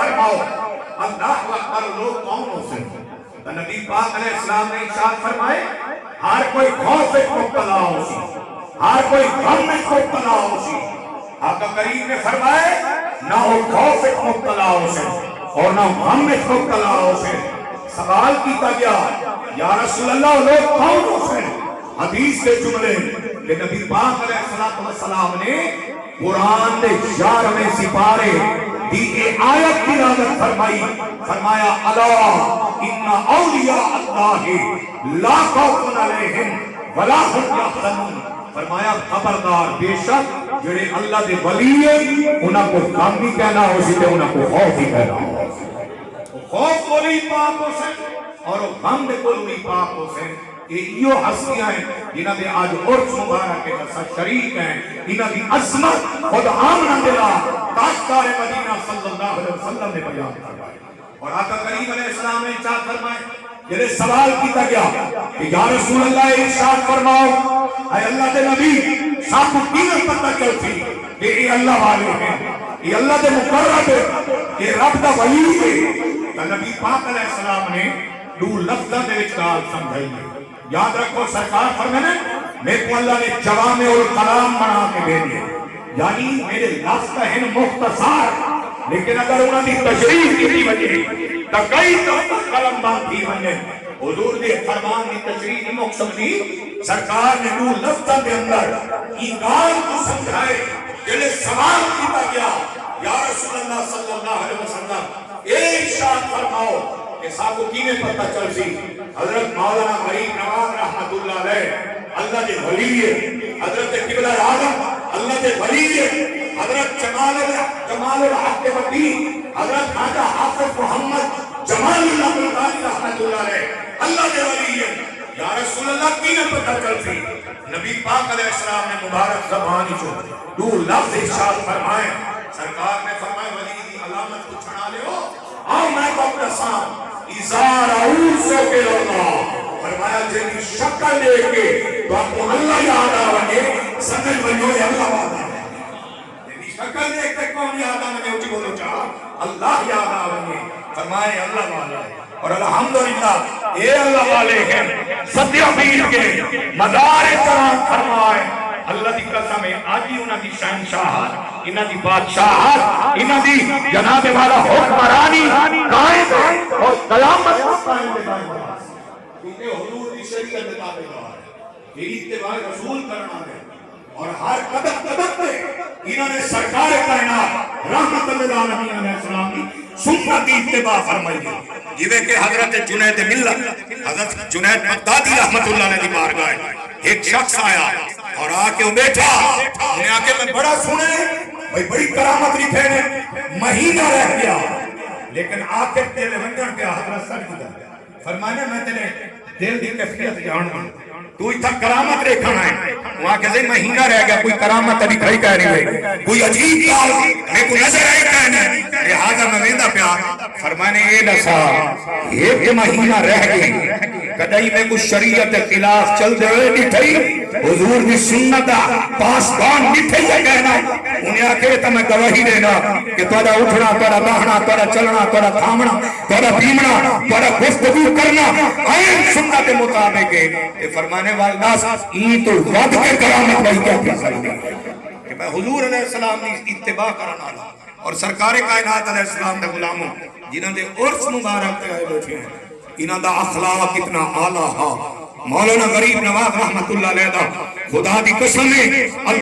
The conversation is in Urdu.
فرماؤ اللہ اکبر لوگ کون ہو سکتے؟ تو نبی پاک علیہ السلام نے ارشاد فرمائے ہر کوئی خوف میں مبتلا ہو سی، ہر کوئی غم میں مبتلا ہو سی۔ آقا کریم نے فرمائے نہ وہ خوف میں مبتلا ہو سی اور نہ غم میں مبتلا ہو سی۔ سوال کیتا گیا یا رسول اللہ لوگ کون ہو سی؟ حدیث کے جملے کہ نبی پاک علیہ السلام نے قرآن کے 11ویں سپارے دی آیت تلاوت فرمائی، فرمایا الا ان اولیاء اللہ لا خوف علیہم ولا هم یحزنون، فرمایا خبردار بے شک جڑے اللہ دے ولی ہیں انہاں کو غم بھی کہنا ہو سی تے انہاں کو خوف بھی کہنا ہو سی۔ خوف کو بھی پاک ہو سے اور غم دے کو بھی پاک ہو سے۔ یہ ہستیاں ہیں جنہاں دے آج عرس مبارک کے ساتھ شریک ہیں، انہاں دی عظمت خود آمنہ دلا تاجدار مدینہ صلی اللہ علیہ وسلم نے بیان فرمائی۔ اور آقا کریم علیہ السلام نے ارشاد فرمائے جنہیں سوال کیتا گیا کہ یا رسول اللہ ارشاد فرماؤ اے اللہ دے نبی سب کو کیوں پتہ چلتی کہ یہ اللہ والے ہیں، یہ اللہ دے مقرب ہے، یہ رب دا ولی ہے؟ تو نبی پاک علیہ السلام نے دو لفظاں دے وچ گل سمجھائی ہے۔ یاد رکھو سرکار فرمانے میرے کو اللہ نے جوامع الکلام بنا کے بھیجے، یعنی میرے لفظ ہیں مختصر لیکن اگر انہوں نے تشریح کی وجہ تو کئی قلم بات تھی وجہ حضور دے فرمان کی تشریح نہیں مقصد نہیں، سرکار نے دو لفظوں کے اندر ایمان کو سمجھائے۔ جنہیں سوال کیتا گیا یا رسول اللہ صلی اللہ علیہ وسلم اے ارشاد فرماؤ کہ صاحب کی میں پتہ چل سی؟ حضرت مولانا غریب نواز رحمت اللہ علیہ اللہ دے ولی ہے، حضرت قبلہ اعظم اللہ دے ولی ہے، حضرت جمال الحق وطی حضرت خواجہ حافظ محمد جمال اللہ بلقانی رحمت اللہ علیہ اللہ دے ولی ہے۔ یا رسول اللہ کی میں پتہ چل سی؟ نبی پاک علیہ السلام نے مبارک زبانی چھو دو لفظ ارشاد فرمائے۔ سرکار نے فرمائے ولی دی علامت کو چھڑا لے ہو آؤ میں کو اپنا سام ازار عوصو کے اللہ، فرمایا جنہی شکل لے کے تو آپ کو اللہ یاد آوانگے سمجھ بنیو یا اللہ والا ہے، جنہی شکل لے کے کون یاد آوانگے اچھی بولو چاہا اللہ یاد آوانگے، فرمائے اللہ والا ہے۔ اور الحمدللہ اے اللہ والے ہیں ستیہ پیر کے مزار کرام فرمائے اللہ دی قسم ہے آج ہی انہاں دی شہنشاہت، انہاں دی بادشاہت، انہاں دی جناب والا حکمرانی قائم ہے اور قیامت قائم ہے۔ کیونکہ حضور دی شریعت بتانے گا ہے، یہ اتباع رسول کرنا ہے اور ہر قدم قدم میں انہوں نے سرکار کائنات رحمت للعالمین علیہ السلام کی سنت کی اتباع فرمائی ہے۔ جویں کہ حضرت جنید ملت حضرت جنید بغدادی رحمت اللہ علیہ کی بارگاہ ایک شخص آیا اور آ کے بیٹھا، انہیں آ کے میں بڑا سنے بھئی بڑی کرامت لکھے نے، مہینہ رہ گیا لیکن آ کے تیرے ونجن پہ حضرت سر کی در فرمانے میں تیرے دل دی کیفیت جان گا تو اتھا کرامت ریکھنا ہے، وہاں کہتے مہینہ رہ گیا کوئی کرامت ابھی کھائی کہہ رہی ہے، کوئی عجیب کال میں کو نظر آئی کہنے لہذا میں ویندہ پیار فرمانے اے نسا ایک مہینہ رہ گئی کدائی میں کچھ شریعت خلاف چل دے ہوئے نہیں تھی، حضور دی سنت پاسبان نہیں تھی یہ کہنا، انہیں آکے تو میں گواہی دینا کہ توڑا اٹھنا، توڑا باہنا، توڑا چلنا، توڑا تھامنا، توڑا بیمنا، توڑا گفتگو کرنا این سنت مطابق ہے۔ فرمانے والناس این تو رب کے کرامت بھائی کیا کیا کرنے کہ میں حضور علیہ السلام نے اتباع کرنا لا اور سرکار کائنات علیہ السلام دے غلاموں جنہاں دے عرص مبارک تے آئے بیٹھے ہیں، انہاں دا اخلاق کتنا اعلیٰ ہے۔ مولانا غریب نواز رحمت اللہ علیہ دا خدا دی قسم ہے